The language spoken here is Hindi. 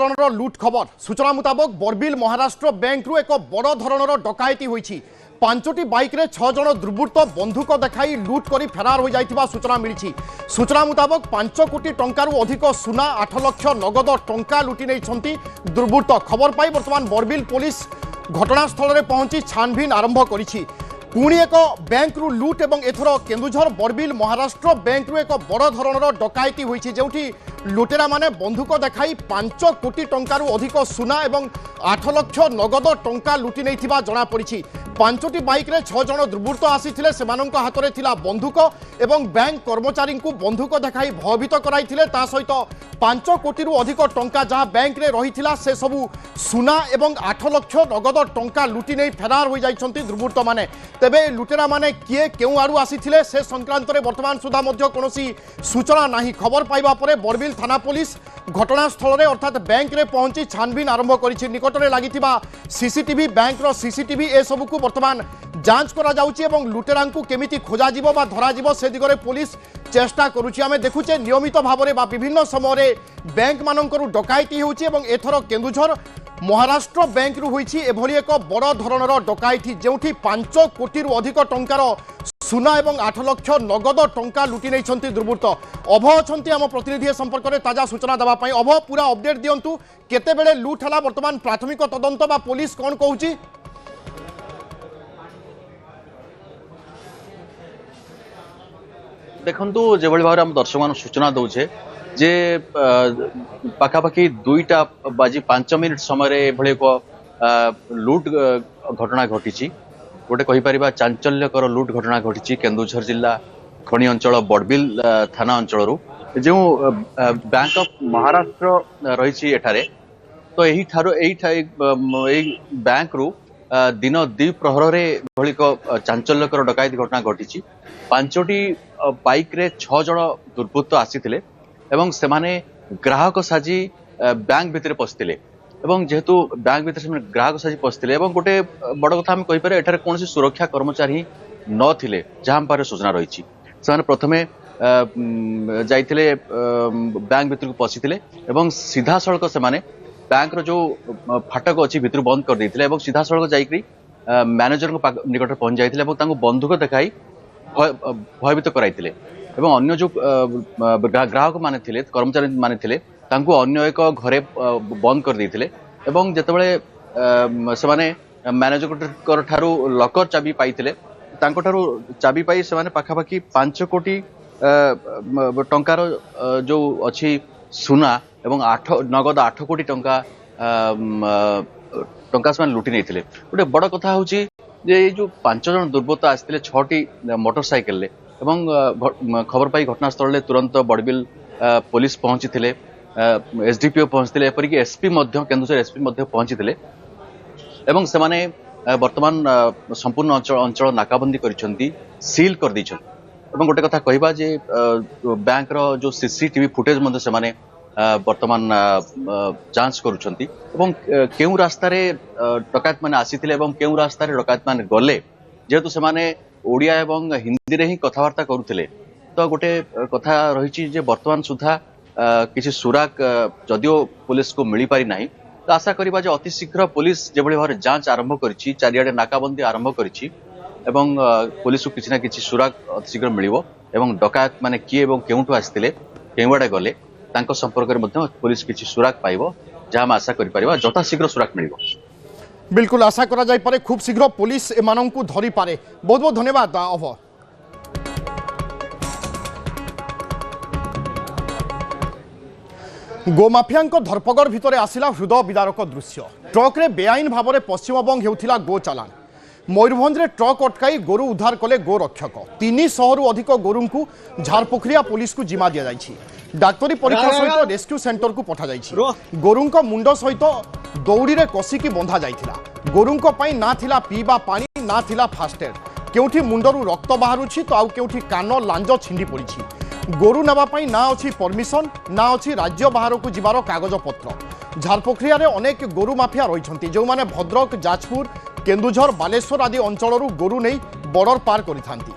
धरणर लुट खबर सूचना मुताबक बरबिल महाराष्ट्र बैंक एक बड़ धरणर डकायती होईछि। 5टी बाइक रे 6 जन दुर्बृत्त बंधुक देखाई लुट करी फेरार हो जाइथिबा सूचना मिली। सूचना मुताबक 5 कोटी टंकारु अधिक सुना 8 लाख नगद टंका लुटि नहीं दुर्बृत्त। खबर पाई वर्तमान बरबिल पुलिस घटनास्थल में पहुंची छानभिन आरंभ करिछि। पुणी एक बैंक रु लुट एवं एथर केन्दुझर बरबिल महाराष्ट्र बैंक रु एक बड़ धरणर डकायती होईछि, जेउठी लुटेरा माने बंधुक देखाई 5 कोटी टंकारु अधिक सुना एवं 8 लाख नगद टंका लुटि नहीं जना पड़ी। 5टी बाइक रे 6 जन दुर्बृत्त आसीथिले, सेमानंक हातरे थिला बंधुक एवं बैंक कर्मचारी को बंधुक देखाई भयभीत कराइथिले। ता सहित 5 कोटी रु अधिक टंका जहाँ बैंक रे रहिथिला से सबु सुना एवं 8 लाख नगद टंका लुटि नहीं फेरार हो जाइछन्ति दुर्बृत्त माने। तेबे लुटेरा माने किए केउ आडू आसीथिले से संक्रांत रे वर्तमान सुधा मध्य कोनोसी सूचना नाही। खबर पाइबा परे बरबिल थाना पुलिस घटनास्थल रे अर्थात बैंक रे पहुंची छानभिन आरंभ करिछि। निकटरे लागिथिबा सीसीटीवी बैंक रो सीसीटीवी ए सबु को वर्तमान जांच करा जाउछि एवं लुटेरांकु केमिति खोजा जिवो बा धरा जिवो से दिगरे पुलिस चेष्टा करुछि। आमे देखुचे नियमित भावरे बा विभिन्न समय बैंक मानकरु डकायती होउछि एवं एथर केन्दुझर महाराष्ट्र बैंक रु होइछि एभली एक बड़ धरणर डकायती, जेउठी 5 कोटी रु अधिक टंकार सुना एवं 8 लाख नगद टंका लुटि नहीं दुर्बृत्त। अभ अच्छा आम प्रतिनिधि संपर्क में ताजा सूचना देवाई। अभ पूरा अपडेट दिंतु, केते बेले लुट है वर्तमान प्राथमिक तदंत बा पुलिस कौन कहूँ? देखु जो भाव आम दर्शक मान सूचना दौचे जे पाखापाखि 2टा बाजी 5 मिनिट समय एक लुट घटना घटी। गोटे कहीपर चांचल्यकर लुट घटना घटी केन्दुझर जिला खणी अंचल बरबिल थाना अंचल जो बैंक ऑफ महाराष्ट्र रही एठारे। तो यही बैंक रु दिन 2 प्रहर भली चांचल्यकर डकायती घटना घटी। 5टी बाइक रे 6 जन दुर्बृत्त आसीथिले एवं सेमाने ग्राहक साजी बैंक भितर पशिथिले एवं जेहेतु बैंक भितर से ग्राहक साजी पशिथिले एवं गोटे बड़ कथा आम कहीपर एठारे कौन सुरक्षा कर्मचारी नथिले जहाँ पारे सूचना रही। से प्रथमे जाइथिले बैंक भितर पशिथिले एवं सीधा सड़क से बैंक रो जो फाटक अच्छी भितर बंद कर देथिले एवं सीधा सड़क जाइकरी मैनेजर को निकट पहुंच जाइथिले एवं तांको बंधुक देखाई भयभीत कराइथिले एवं अन्य जो ग्राहक माने थिले कर्मचारी माने थिले तांको अन्य एक घरे बंद कर देथिले एवं जेतेबेले से माने मैनेजर ठारू लकर चाबी पाइथिले तांको ठारू चाबी पाई से माने पाखापाखि 5 कोटी टंकार जो अच्छी सुना एवं नगद 8 कोटी टंका से लुटि नहीं थिले। गोटे बड़ कथा हूँ जे जो 5 जन दुर्बृत्त आसते 6टी मोटरसाइकेल एवं खबर पाई घटनास्थल में तुरंत बरबिल पुलिस पहुंची थे, एसडीपीओ पहुंची एपरिक एसपी केन्दुझर एसपी पहुंची थे एवं से माने वर्तमान संपूर्ण अंचल नाकाबंदी करिसेंती सील कर दी। गोटे कथा कहबा जे बैंक रो जो सीसीटीवी फुटेज मध्य से माने वर्तमान जांच करुछंती एवं केउ रास्ता रे डकायत माने आसीथिले एवं केउ रास्ता रे डकायत माने गले, जेहेतु से माने ओडिया एवं हिंदी रे ही कथबार्ता करुथिले। तो गोटे कथा रही जे वर्तमान सुधा किसी सुराग जदियो पुलिस को मिल पारि नाही, तो आशा करिबा जे अति शीघ्र पुलिस जेभली भाव जांच आरंभ करिछि, चारियाडे नाकाबंदी आरंभ करिछि एवं पुलिस को किछि ना किछि सुराग अति शीघ्र मिलिबो एवं डकायत माने किए एवं केउठु आस्थिले केउआडे गले तांको संपर्क में मध्य पुलिस किछि सुराग पाइबो, जहाँ हम आशा करि परिबा जथा शीघ्र सुराग मिलिबो। बिल्कुल आशा करा जाय पारे खूब शीघ्र पुलिस एमानंकु धरि पारे। बहुत बहुत धन्यवाद अभ। गोमाफियांक धरपगड़ भितरे आसिला हृदय विदारक दृश्य। ट्रक रे बेआईन भाव में पश्चिमबंग हेउथिला गो चालान। मयूरभंज रे ट्रक अटकाई गोरु उद्धार कले गो रक्षक। 300 रु अधिक गोरु को झारपोखरिया पुलिस को जिम्मा दि जाइछि। डाक्तरी परीक्षा सहित रेस्क्यू सेंटर को पठा जाइछि। गोरुंक मुंड सहित दौड़ी रे कसिकी बंधा जाइथिला। गोरुंक पई ना थिला पीबा पानी ना थिला फास्ट एड। केउठी मुंडरू रक्त बाहरुछि तो आउ केउठी कान लांज छिंडी पड़िछि। गोरु नेबा पई ना अछि परमिशन ना अछि राज्य बाहर को जिबार कागज पत्र। झारपोखरिया रे अनेक गोरु माफिया रहिछन्ति जो माने भद्रक, जाजपुर, केन्दुझर, बालेश्वर आदि अंचलरू गोरु नहीं बॉर्डर पार करिथांती।